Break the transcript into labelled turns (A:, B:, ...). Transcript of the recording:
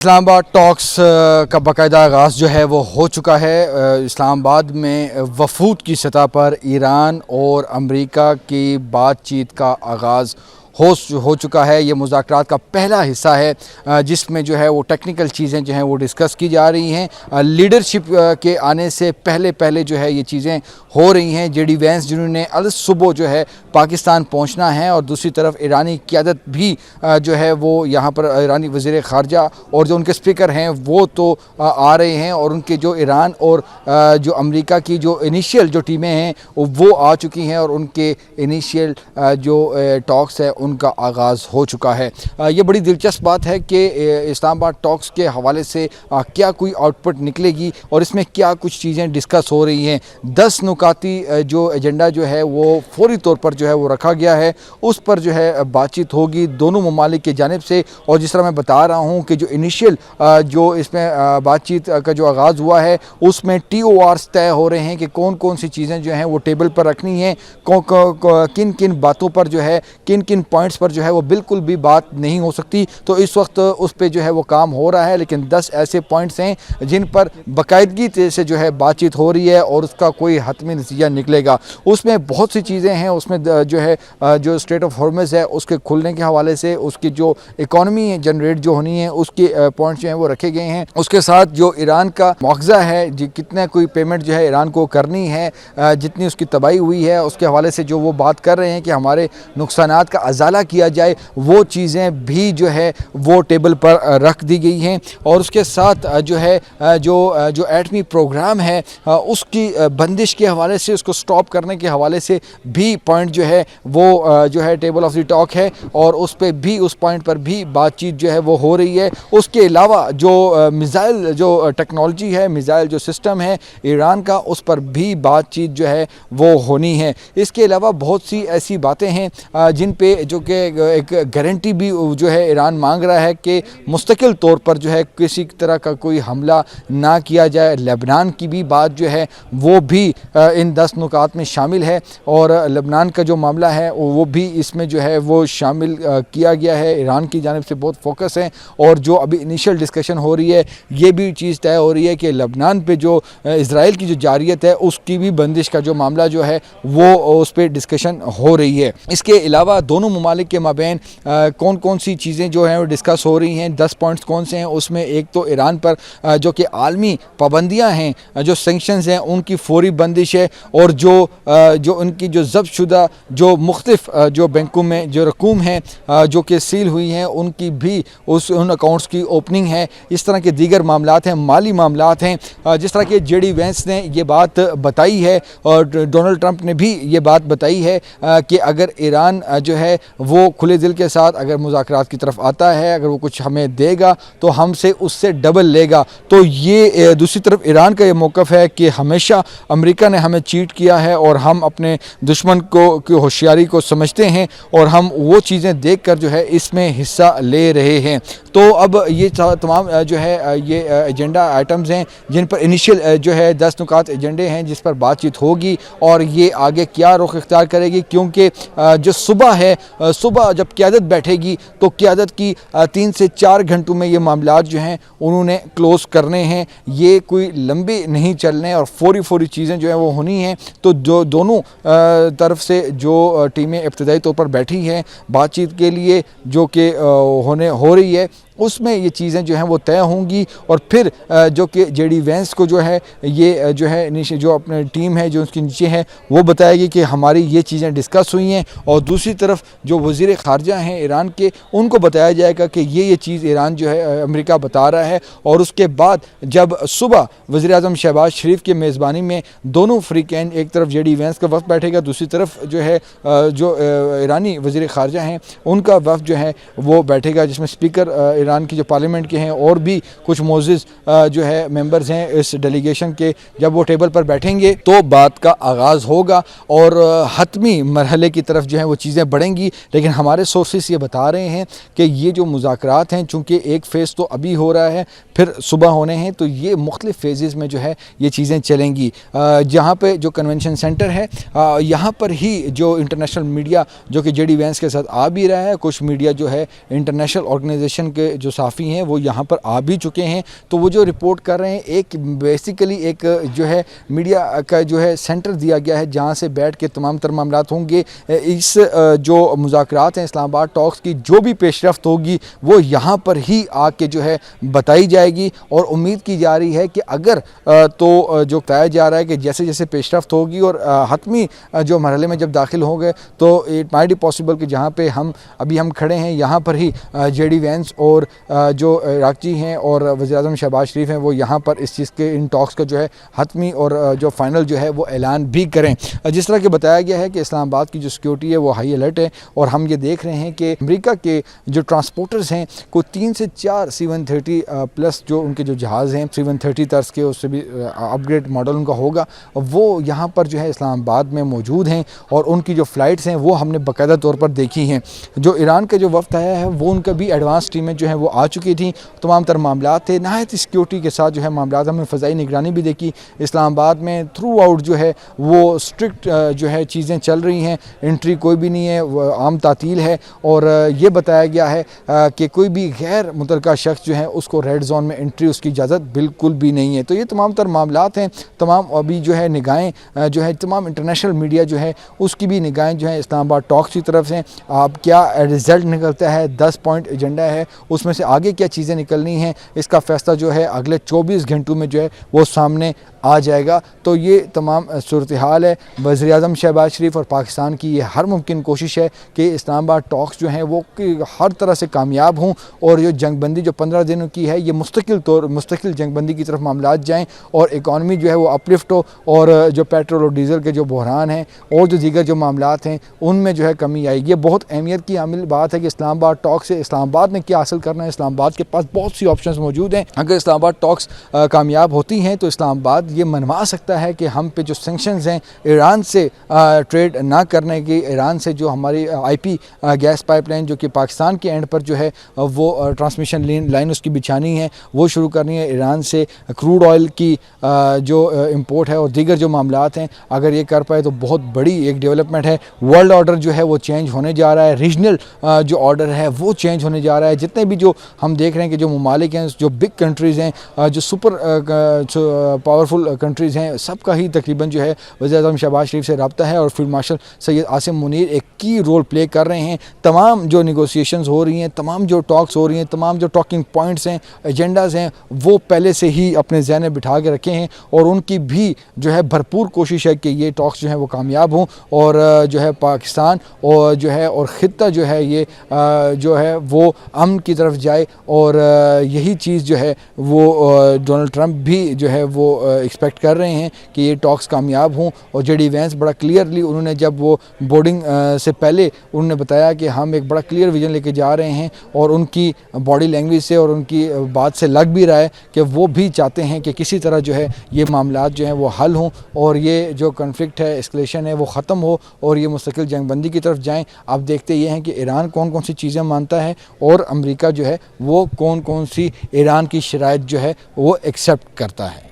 A: اسلام آباد ٹاکس کا باقاعدہ آغاز جو ہے وہ ہو چکا ہے۔ اسلام آباد میں وفود کی سطح پر ایران اور امریکہ کی بات چیت کا آغاز ہو چکا ہے۔ یہ مذاکرات کا پہلا حصہ ہے جس میں جو ہے وہ ٹیکنیکل چیزیں جو ہیں وہ ڈسکس کی جا رہی ہیں۔ لیڈرشپ کے آنے سے پہلے جو ہے یہ چیزیں ہو رہی ہیں۔ جے ڈی وینس جنہوں نے صبح جو ہے پاکستان پہنچنا ہے، اور دوسری طرف ایرانی قیادت بھی جو ہے وہ یہاں پر ایرانی وزیر خارجہ اور جو ان کے اسپیکر ہیں وہ تو آ رہے ہیں، اور ان کے جو ایران اور جو امریکہ کی جو انیشیل جو ٹیمیں ہیں وہ آ چکی ہیں، اور ان کے انیشیل جو ٹاکس ہے ان کا آغاز ہو چکا ہے۔ یہ بڑی دلچسپ بات ہے کہ اسلام آباد ٹاکس کے حوالے سے کیا کوئی آؤٹ پٹ نکلے گی اور اس میں کیا کچھ چیزیں ڈسکس ہو رہی ہیں۔ 10 نکاتی جو ایجنڈا جو ہے وہ فوری طور پر جو ہے وہ رکھا گیا ہے، اس پر جو ہے بات چیت ہوگی دونوں ممالک کی جانب سے۔ اور جس طرح میں بتا رہا ہوں کہ جو انیشیل جو اس میں بات چیت کا جو آغاز ہوا ہے اس میں TORs طے ہو رہے ہیں کہ کون سی چیزیں جو ہیں وہ ٹیبل پر رکھنی ہیں، کن باتوں پر جو ہے کن پوائنٹس پر جو ہے وہ بالکل بھی بات نہیں ہو سکتی۔ تو اس وقت اس پہ جو ہے وہ کام ہو رہا ہے، لیکن 10 ایسے پوائنٹس ہیں جن پر باقاعدگی سے جو ہے بات چیت ہو رہی ہے اور اس کا کوئی حتمی نتیجہ نکلے گا۔ اس میں بہت سی چیزیں ہیں، اس میں جو ہے جو اسٹریٹ آف ہارمز ہے اس کے کھلنے کے حوالے سے، اس کی جو اکانومی جنریٹ جو ہونی ہے اس کے پوائنٹس جو ہیں وہ رکھے گئے ہیں۔ اس کے ساتھ جو ایران کا مواخذہ ہے، کتنا کوئی پیمنٹ جو ہے ایران کو کرنی ہے، جتنی اس کی تباہی ہوئی ہے اس کے حوالے سے جو وہ بات کر رہے ہیں کہ ہمارے نقصانات کا ازالہ کیا جائے، وہ چیزیں بھی جو ہے وہ ٹیبل پر رکھ دی گئی ہیں۔ اور اس کے ساتھ جو ہے جو ایٹمی پروگرام ہے اس کی بندش کے حوالے سے، اس کو سٹاپ کرنے کے حوالے سے بھی پوائنٹ جو ہے وہ جو ہے ٹیبل آف دی ٹاک ہے، اور اس پہ بھی اس پوائنٹ پر بھی بات چیت جو ہے وہ ہو رہی ہے۔ اس کے علاوہ جو میزائل جو ٹیکنالوجی ہے، میزائل جو سسٹم ہے ایران کا، اس پر بھی بات چیت جو ہے وہ ہونی ہے۔ اس کے علاوہ بہت سی ایسی باتیں ہیں جن پہ جو کہ ایک گارنٹی بھی جو ہے ایران مانگ رہا ہے کہ مستقل طور پر جو ہے کسی طرح کا کوئی حملہ نہ کیا جائے۔ لبنان کی بھی بات جو ہے وہ بھی ان 10 نکات میں شامل ہے، اور لبنان کا جو معاملہ ہے وہ بھی اس میں جو ہے وہ شامل کیا گیا ہے۔ ایران کی جانب سے بہت فوکس ہے، اور جو ابھی انیشل ڈسکشن ہو رہی ہے یہ بھی چیز طے ہو رہی ہے کہ لبنان پہ جو اسرائیل کی جو جارحیت ہے اس کی بھی بندش کا جو معاملہ جو ہے وہ اس پہ ڈسکشن ہو رہی ہے۔ اس کے علاوہ دونوں ممالک کے مابین کون سی چیزیں جو ہیں وہ ڈسکس ہو رہی ہیں، 10 پوائنٹس کون سے ہیں۔ اس میں ایک تو ایران پر جو کہ عالمی پابندیاں ہیں، جو سینکشنز ہیں ان کی فوری بندش ہے، اور جو ان کی جو ضبط شدہ جو مختلف جو بینکوں میں جو رقوم ہیں جو کہ سیل ہوئی ہیں ان کی بھی ان اکاؤنٹس کی اوپننگ ہے۔ اس طرح کے دیگر معاملات ہیں، مالی معاملات ہیں۔ جس طرح کہ جے ڈی وینس نے یہ بات بتائی ہے، اور ڈونلڈ ٹرمپ نے بھی یہ بات بتائی ہے کہ اگر ایران جو ہے وہ کھلے دل کے ساتھ اگر مذاکرات کی طرف آتا ہے، اگر وہ کچھ ہمیں دے گا تو ہم سے اس سے ڈبل لے گا۔ تو یہ دوسری طرف ایران کا یہ موقف ہے کہ ہمیشہ امریکہ نے ہمیں چیٹ کیا ہے، اور ہم اپنے دشمن کی ہوشیاری کو سمجھتے ہیں، اور ہم وہ چیزیں دیکھ کر جو ہے اس میں حصہ لے رہے ہیں۔ تو اب یہ تمام جو ہے یہ ایجنڈا آئٹمز ہیں جن پر انیشیل جو ہے 10 نکات ایجنڈے ہیں جس پر بات چیت ہوگی، اور یہ آگے کیا رخ اختیار کرے گی، کیونکہ جو صبح ہے، صبح جب قیادت بیٹھے گی تو قیادت کی 3 سے 4 گھنٹوں میں یہ معاملات جو ہیں انہوں نے کلوز کرنے ہیں۔ یہ کوئی لمبے نہیں چلنے، اور فوری چیزیں جو ہیں وہ ہونی ہیں۔ تو جو دونوں طرف سے جو ٹیمیں ابتدائی طور پر بیٹھی ہیں بات چیت کے لیے جو کہ ہو رہی ہے، اس میں یہ چیزیں جو ہیں وہ طے ہوں گی، اور پھر جو کہ جے ڈی وینس کو جو ہے یہ جو ہے نیچے جو اپنے ٹیم ہے جو اس کے نیچے ہے وہ بتائے گی کہ ہماری یہ چیزیں ڈسکس ہوئی ہیں، اور دوسری طرف جو وزیر خارجہ ہیں ایران کے ان کو بتایا جائے گا کہ یہ چیز ایران جو ہے امریکہ بتا رہا ہے۔ اور اس کے بعد جب صبح وزیر اعظم شہباز شریف کی میزبانی میں دونوں فریقین، ایک طرف جے ڈی وینس کا وفد بیٹھے گا، دوسری طرف جو ہے جو ایرانی وزیر خارجہ ہیں ان کا وفد جو ہے وہ بیٹھے گا، جس میں اسپیکر ایران کی جو پارلیمنٹ کے ہیں اور بھی کچھ معزز جو ہے ممبرز ہیں اس ڈیلیگیشن کے، جب وہ ٹیبل پر بیٹھیں گے تو بات کا آغاز ہوگا، اور حتمی مرحلے کی طرف جو ہیں وہ چیزیں بڑھیں گی۔ لیکن ہمارے سورسز یہ بتا رہے ہیں کہ یہ جو مذاکرات ہیں چونکہ ایک فیز تو ابھی ہو رہا ہے، پھر صبح ہونے ہیں، تو یہ مختلف فیزز میں جو ہے یہ چیزیں چلیں گی۔ جہاں پہ جو کنونشن سینٹر ہے یہاں پر ہی جو انٹرنیشنل میڈیا جو کہ جے ڈی وینس کے ساتھ آ بھی رہا ہے، کچھ میڈیا جو ہے انٹرنیشنل آرگنائزیشن کے جو صحافی ہیں وہ یہاں پر آ بھی چکے ہیں. تو وہ جو رپورٹ کر رہے ہیں ایک بیسیکلی ایک جو ہے میڈیا کا جو ہے سینٹر دیا گیا ہے جہاں سے بیٹھ کے تمام تر معاملات ہوں گے. اس جو مذاکرات ہیں اسلام آباد ٹاکس کی جو بھی پیش رفت ہوگی وہ یہاں پر ہی آ کے جو ہے بتائی جائے گی. اور امید کی جا رہی ہے کہ اگر تو جو بتایا جا رہا ہے کہ جیسے جیسے پیش رفت ہوگی اور حتمی جو مرحلے میں جب داخل ہوں گے تو اٹ مائٹ بی پاسبل کہ جہاں پہ ہم کھڑے ہیں یہاں پر ہی جے ڈی وینس اور جو عراقچی ہیں اور وزیر اعظم شہباز شریف ہیں وہ یہاں پر اس چیز کے ان ٹاکس کا جو ہے حتمی اور جو فائنل جو ہے وہ اعلان بھی کریں. جس طرح کہ بتایا گیا ہے کہ اسلام آباد کی جو سیکیورٹی ہے وہ ہائی الرٹ ہے اور ہم یہ دیکھ رہے ہیں کہ امریکہ کے جو ٹرانسپورٹرز ہیں کو 3 سے 4 C-130 پلس جو ان کے جو جہاز ہیں C-130 طرز کے اس سے بھی اپ گریڈ ماڈل ان کا ہوگا وہ یہاں پر جو ہے اسلام آباد میں موجود ہیں اور ان کی جو فلائٹس ہیں وہ ہم نے باقاعدہ طور پر دیکھی ہیں. جو ایران کا جو وفد آیا ہے وہ ان کا بھی ایڈوانس ٹیمیں جو ہیں وہ آ چکی تھیں. تمام تر معاملات تھے نہایت سیکیورٹی کے ساتھ جو ہے معاملات. ہم نے فضائی نگرانی بھی دیکھی اسلام آباد میں تھرو آؤٹ جو ہے وہ اسٹرکٹ جو ہے چیزیں چل رہی ہیں. انٹری کوئی بھی نہیں ہے, وہ عام تعطیل ہے اور یہ بتایا گیا ہے کہ کوئی بھی غیر متعلقہ شخص جو ہے اس کو ریڈ زون میں انٹری اس کی اجازت بالکل بھی نہیں ہے. تو یہ تمام تر معاملات ہیں. تمام ابھی جو ہے نگاہیں جو ہے تمام انٹرنیشنل میڈیا جو ہے اس کی بھی نگاہیں جو ہیں اسلام آباد ٹاکس کی طرف سے. اب کیا رزلٹ نکلتا ہے, 10 پوائنٹ ایجنڈا ہے, اس میں سے آگے کیا چیزیں نکلنی ہیں اس کا فیصلہ جو ہے اگلے 24 گھنٹوں میں جو ہے وہ سامنے آ جائے گا. تو یہ تمام صورتحال ہے. وزیر اعظم شہباز شریف اور پاکستان کی یہ ہر ممکن کوشش ہے کہ اسلام آباد ٹاکس جو ہیں وہ ہر طرح سے کامیاب ہوں اور یہ جنگ بندی جو 15 دنوں کی ہے یہ مستقل جنگ بندی کی طرف معاملات جائیں اور اکانومی جو ہے وہ اپلفٹ ہو اور جو پیٹرول اور ڈیزل کے جو بحران ہیں اور جو دیگر جو معاملات ہیں ان میں جو ہے کمی آئے گی. یہ بہت اہمیت کی عامل بات ہے کہ اسلام آباد ٹاکس سے اسلام آباد نے کیا حاصل کرنا ہے. اسلام آباد کے پاس بہت سی آپشنز موجود ہیں. اگر اسلام آباد ٹاکس کامیاب ہوتی ہیں تو اسلام آباد یہ منوا سکتا ہے کہ ہم پہ جو سینکشنز ہیں ایران سے ٹریڈ نہ کرنے کی, ایران سے جو ہماری IP گیس پائپ لائن جو کہ پاکستان کے اینڈ پر جو ہے وہ ٹرانسمیشن لائن اس کی بچھانی ہے وہ شروع کرنی ہے. ایران سے کروڈ آئل کی جو امپورٹ ہے اور دیگر جو معاملات ہیں اگر یہ کر پائے تو بہت بڑی ایک ڈیولپمنٹ ہے. ورلڈ آرڈر جو ہے وہ چینج ہونے جا رہا ہے. ریجنل جو آرڈر ہے وہ چینج ہونے جا رہا ہے. جتنے بھی جو ہم دیکھ رہے ہیں کہ جو ممالک ہیں جو بگ کنٹریز ہیں جو سپر پاورفل کنٹریز ہیں سب کا ہی تقریباً جو ہے وزیر اعظم شہباز شریف سے رابطہ ہے اور فیلڈ مارشل سید عاصم منیر ایک کی رول پلے کر رہے ہیں. تمام جو نیگوسیشنز ہو رہی ہیں, تمام جو ٹاکس ہو رہی ہیں, تمام جو ٹاکنگ پوائنٹس ہیں, ایجنڈاز ہیں وہ پہلے سے ہی اپنے ذہن میں بٹھا کے رکھے ہیں اور ان کی بھی جو ہے بھرپور کوشش ہے کہ یہ ٹاکس جو ہیں وہ کامیاب ہوں اور جو ہے پاکستان اور جو ہے اور خطہ جو ہے یہ جو ہے وہ امن کی طرف جائے. اور یہی چیز جو ہے وہ ڈونلڈ ٹرمپ بھی جو ہے وہ ایکسپیکٹ کر رہے ہیں کہ یہ ٹاکس کامیاب ہوں. اور جے ڈی وینس بڑا کلیئرلی انہوں نے جب وہ بورڈنگ سے پہلے انہوں نے بتایا کہ ہم ایک بڑا کلیئر ویژن لے کے جا رہے ہیں اور ان کی باڈی لینگویج سے اور ان کی بات سے لگ بھی رہا ہے کہ وہ بھی چاہتے ہیں کہ کسی طرح جو ہے یہ معاملات جو ہیں وہ حل ہوں اور یہ جو کنفلکٹ ہے, اسکلیشن ہے وہ ختم ہو اور یہ مستقل جنگ بندی کی طرف جائیں. اب دیکھتے یہ ہیں کہ ایران کون کون سی چیزیں مانتا ہے اور امریکہ جو ہے وہ کون کون سی ایران کی شرائط جو ہے وہ ایکسیپٹ کرتا ہے.